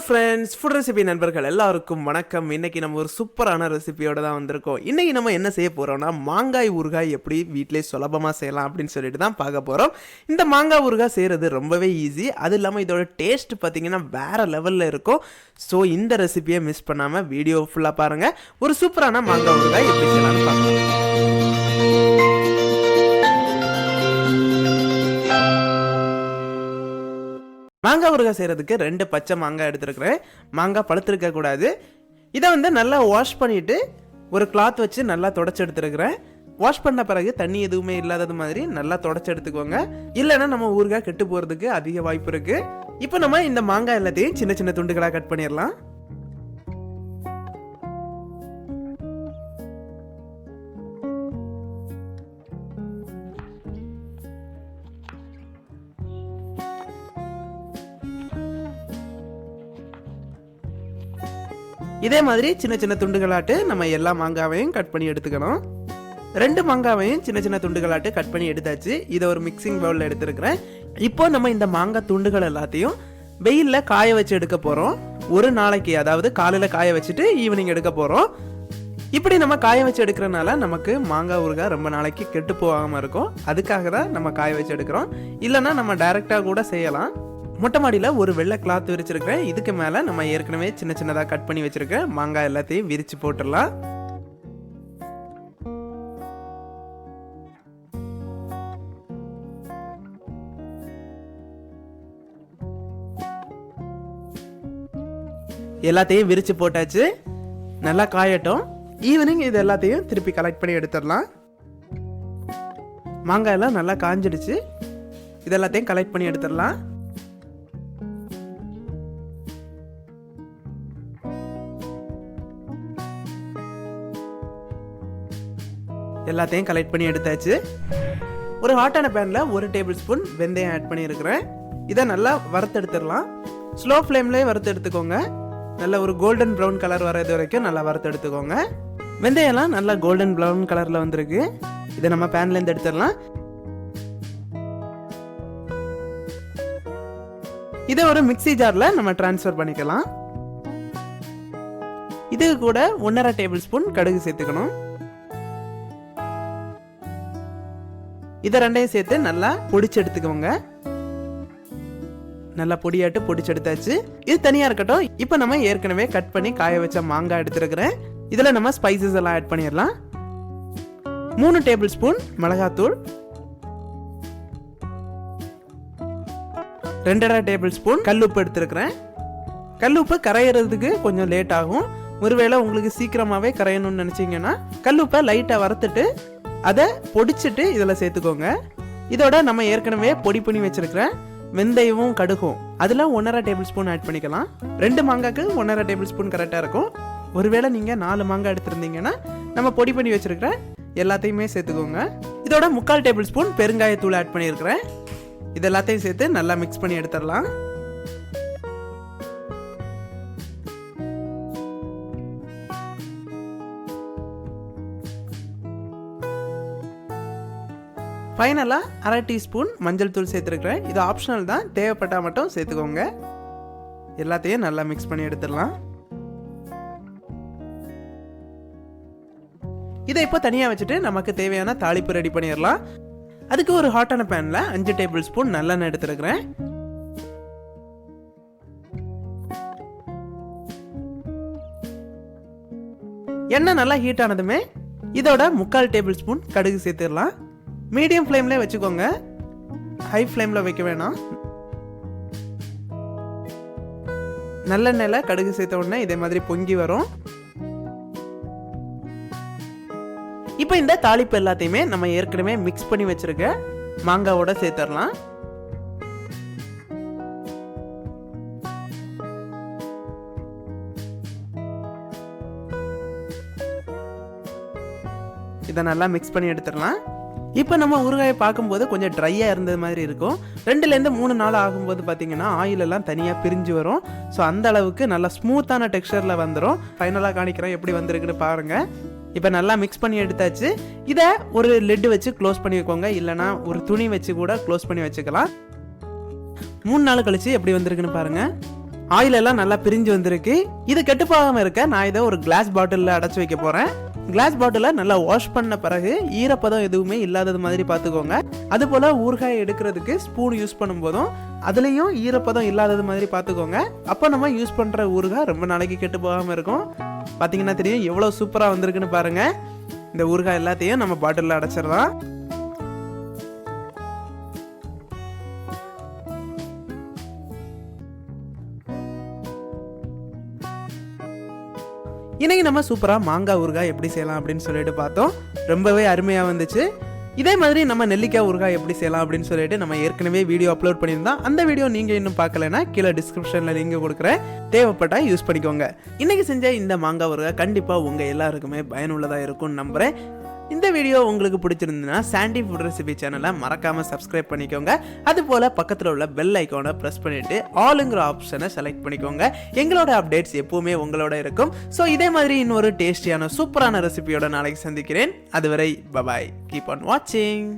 friends, food recipe நண்பர்கள் எல்லாருக்கும் வணக்கம். இன்னைக்கு நம்ம ஒரு சூப்பரான ரெசிபியோட தான் வந்திருக்கோம். இன்னைக்கு நம்ம என்ன செய்ய போறோம்னா மாங்காய் ஊறுகாய் எப்படி வீட்லயே சுலபமா செய்யலாம் அப்படினு சொல்லிட்டு தான் பார்க்க போறோம். இந்த மாங்காய் ஊறுகாய் செய்யிறது ரொம்பவே ஈஸி. அது இல்லாம இதோட டேஸ்ட் பாத்தீங்கன்னா வேற லெவல்ல இருக்கும். சோ இந்த ரெசிபியை மிஸ் பண்ணாம வீடியோ ஃபுல்லா பாருங்க. ஒரு சூப்பரான மாங்காய் ஊறுகாய் எப்படி செய்யலாம்னு பார்க்கலாம். மாங்காய் ஊறுகாய் செய்யறதுக்கு 2 பச்சை மாங்காய் எடுத்துருக்கிறேன். மாங்காய் பழுத்திருக்க கூடாது. இதை வந்து நல்லா வாஷ் பண்ணிட்டு ஒரு கிளாத் வச்சு நல்லா தொடச்சி எடுத்துருக்கிறேன். வாஷ் பண்ண பிறகு தண்ணி எதுவுமே இல்லாதது மாதிரி நல்லா தொடச்சி எடுத்துக்கோங்க. இல்லைன்னா நம்ம ஊறுகாய் கெட்டு போறதுக்கு அதிக வாய்ப்பு இருக்கு. இப்போ நம்ம இந்த மாங்காய் எல்லாத்தையும் சின்ன சின்ன துண்டுகளா கட் பண்ணிடலாம். இதே மாதிரி சின்ன சின்ன துண்டுகளாட்டு நம்ம எல்லா மாங்காவையும் கட் பண்ணி எடுத்துக்கணும். 2 மாங்காவையும் சின்ன சின்ன துண்டுகளாட்டு கட் பண்ணி எடுத்தாச்சு. இதை ஒரு மிக்சிங் பவுல்ல எடுத்துருக்கிறேன். இப்போ நம்ம இந்த மாங்காய் துண்டுகள் எல்லாத்தையும் வெயில்ல காய வச்சு எடுக்க போறோம். ஒரு நாளைக்கு, அதாவது காலையில காய வச்சுட்டு ஈவினிங் எடுக்க போறோம். இப்படி நம்ம காய வச்சு எடுக்கிறனால நமக்கு மாங்காய் ஊறுகாய் ரொம்ப நாளைக்கு கெட்டு போகாம இருக்கும். அதுக்காக தான் நம்ம காய வச்சு எடுக்கிறோம். இல்லைன்னா நம்ம டைரக்டா கூட செய்யலாம். மொட்டை மாடியில் ஒரு வெள்ளை கிளாத் விரிச்சிருக்கிறேன். இதுக்கு மேலே நம்ம ஏற்கனவே சின்ன சின்னதாக கட் பண்ணி வச்சிருக்கேன் மாங்காய் எல்லாத்தையும் விரிச்சு போட்டுடலாம். எல்லாத்தையும் விரிச்சு போட்டாச்சு. நல்லா காயட்டும். ஈவினிங் இது எல்லாத்தையும் திருப்பி கலெக்ட் பண்ணி எடுத்துடலாம். மாங்காய் எல்லாம் நல்லா காஞ்சிடுச்சு. இது எல்லாத்தையும் கலெக்ட் பண்ணி எடுத்துடலாம். எல்லாத்தையும் கலெக்ட் பண்ணி எடுத்தாச்சு. ஒரு ஹாட்டான பேன்ல 1 டேபிள் ஸ்பூன் வெந்தயம் ஆட் பண்ணியிருக்கிறேன். இதை நல்லா வறுத்து எடுத்துடலாம். ஸ்லோ ஃப்ளேம்லேயே வறுத்து எடுத்துக்கோங்க. நல்ல ஒரு கோல்டன் ப்ரௌன் கலர் வர்றது வரைக்கும் நல்லா வறுத்து எடுத்துக்கோங்க. வெந்தயம்லாம் நல்லா கோல்டன் ப்ரௌன் கலர்ல வந்திருக்கு. இதை நம்ம பேன்லேருந்து எடுத்துடலாம். இதை ஒரு மிக்ஸி ஜார்ல நம்ம டிரான்ஸ்ஃபர் பண்ணிக்கலாம். இதுக்கு கூட 1.5 டேபிள் ஸ்பூன் கடுகு சேர்த்துக்கணும். இதை ரெண்டையும் சேர்த்து நல்லா பொடிச்சு எடுத்துக்கோங்க. நல்லா பொடியாட்டு பொடிச்சு எடுத்தாச்சு. இது தனியா இருக்கட்டும். இப்போ நம்ம ஏற்கனவே கட் பண்ணி காய வச்ச மாங்காய் எடுத்துருக்கிறேன். இதுல நம்ம ஸ்பைசஸ் எல்லாம் ஆட் பண்ணிடலாம். 3 டேபிள் ஸ்பூன் மிளகாத்தூள், 2.5 டேபிள் ஸ்பூன் கல்லுப்பு எடுத்துருக்கிறேன். கல்லுப்பு கரையிறதுக்கு கொஞ்சம் லேட் ஆகும். ஒருவேளை உங்களுக்கு சீக்கிரமாவே கரையணும்னு நினைச்சீங்கன்னா கல்லுப்பை லைட்டா வறுத்துட்டு அதை பொடிச்சிட்டு இதில் சேர்த்துக்கோங்க. இதோட நம்ம ஏற்கனவே பொடி பண்ணி வச்சிருக்கிறேன் வெந்தயமும் கடுகும் அதில் 1.5 டேபிள் ஸ்பூன் ஆட் பண்ணிக்கலாம். 2 மாங்காய்க்கு 1.5 டேபிள் ஸ்பூன் கரெக்டாக இருக்கும். ஒருவேளை நீங்கள் 4 மாங்காய் எடுத்திருந்தீங்கன்னா நம்ம பொடி பண்ணி வச்சிருக்கிற எல்லாத்தையுமே சேர்த்துக்கோங்க. இதோட 3/4 டேபிள் ஸ்பூன் பெருங்காயத்தூள் ஆட் பண்ணியிருக்கிறேன். இது எல்லாத்தையும் சேர்த்து நல்லா மிக்ஸ் பண்ணி எடுத்துடலாம். ஃபைனலாக 1/2 டீஸ்பூன் மஞ்சள் தூள் சேர்த்துருக்கிறேன். இது ஆப்ஷனல் தான், தேவைப்பட்டால் மட்டும் சேர்த்துக்கோங்க. எல்லாத்தையும் நல்லா மிக்ஸ் பண்ணி எடுத்துடலாம். இதை இப்போ தனியாக வச்சுட்டு நமக்கு தேவையான தாளிப்பு ரெடி பண்ணிடலாம். அதுக்கு ஒரு ஹாட்டான பேனில் 5 டேபிள் ஸ்பூன் நல்லெண்ணெய் எடுத்துருக்கிறேன். எண்ணெய் நல்லா ஹீட் ஆனதுமே இதோட 3/4 டேபிள் ஸ்பூன் கடுகு சேர்த்துடலாம். மீடியம் ஃப்ளேம்ல வச்சுக்கோங்க, ஹை ஃப்ளேம்ல வைக்க வேணாம். நல்லெண்ணெயில கடுகு சேர்த்த உடனே இதே மாதிரி பொங்கி வரும். இப்போ இந்த தாளிப்பு எல்லாத்தையுமே நம்ம ஏற்கனவே மிக்ஸ் பண்ணி வச்சிருக்க மாங்காவோட சேர்த்துடலாம். இதை நல்லா மிக்ஸ் பண்ணி எடுத்துடலாம். இப்போ நம்ம ஊறுகாயை பார்க்கும்போது கொஞ்சம் ட்ரையாக இருந்தது மாதிரி இருக்கும். 2லேருந்து 3 நாள் ஆகும்போது பார்த்தீங்கன்னா ஆயில் எல்லாம் தனியாக பிரிஞ்சு வரும். ஸோ அந்த அளவுக்கு நல்லா ஸ்மூத்தான டெக்ஸ்சரில் வந்துடும். ஃபைனலாக காணிக்கிறேன் எப்படி வந்திருக்குன்னு பாருங்கள். இப்போ நல்லா மிக்ஸ் பண்ணி எடுத்தாச்சு. இதை ஒரு லிட் வச்சு க்ளோஸ் பண்ணி வைக்கோங்க. இல்லைனா ஒரு துணி வச்சு கூட க்ளோஸ் பண்ணி வச்சுக்கலாம். 3 நாள் கழிச்சு எப்படி வந்திருக்குன்னு பாருங்கள். ஆயில் எல்லாம் நல்லா பிரிஞ்சு வந்திருக்கு. இது கெட்டு போகாம இருக்க நான் இதை ஒரு கிளாஸ் பாட்டிலில் அடைச்சு வைக்க போறேன். கிளாஸ் பாட்டிலை நல்லா வாஷ் பண்ண பிறகு ஈரப்பதம் எதுவுமே இல்லாதது மாதிரி பார்த்துக்கோங்க. அது போல ஊறுகாய் எடுக்கிறதுக்கு ஸ்பூன் யூஸ் பண்ணும்போதும் அதுலேயும் ஈரப்பதம் இல்லாதது மாதிரி பார்த்துக்கோங்க. அப்போ நம்ம யூஸ் பண்ணுற ஊறுகாய் ரொம்ப நாளைக்கு கெட்டு போகாமல் இருக்கும். பார்த்தீங்கன்னா தெரியும் எவ்வளோ சூப்பராக வந்திருக்குன்னு பாருங்க. இந்த ஊறுகாய் எல்லாத்தையும் நம்ம பாட்டிலில் அடைச்சிடலாம். இன்னைக்கு நம்ம சூப்பராக மாங்காய் ஊறுகாய் எப்படி செய்யலாம் அப்படின்னு சொல்லிட்டு பார்த்தோம். ரொம்பவே அருமையாக வந்துச்சு. இதே மாதிரி நம்ம நெல்லிக்காய் ஊறுகாய் எப்படி செய்யலாம் அப்படின்னு சொல்லிட்டு நம்ம ஏற்கனவே வீடியோ அப்லோட் பண்ணியிருந்தோம். அந்த வீடியோ நீங்கள் இன்னும் பார்க்கலன்னா கீழே டிஸ்கிரிப்ஷனில் லிங்க் கொடுக்குறேன், தேவைப்பட்டா யூஸ் பண்ணிக்கோங்க. இன்னைக்கு செஞ்ச இந்த மாங்காய் ஊறுகாய் கண்டிப்பாக உங்கள் எல்லாருக்குமே பயனுள்ளதாக இருக்கும்னு நம்புகிறேன். இந்த வீடியோ உங்களுக்கு பிடிச்சிருந்ததுன்னா சாண்டி ஃபுட் ரெசிபி சேனலை மறக்காம சப்ஸ்கிரைப் பண்ணிக்கோங்க. அது போல பக்கத்தில் உள்ள பெல் ஐக்கானை ப்ரெஸ் பண்ணிட்டு ஆளுங்கிற ஆப்ஷனை செலக்ட் பண்ணிக்கோங்க. எங்களோட அப்டேட்ஸ் எப்பவுமே உங்களோட இருக்கும். ஸோ இதே மாதிரி இன்னொரு டேஸ்டியான சூப்பரான ரெசிபியோட நாளைக்கு சந்திக்கிறேன். அதுவரை பபாய், கீப் ஆன் வாட்சிங்.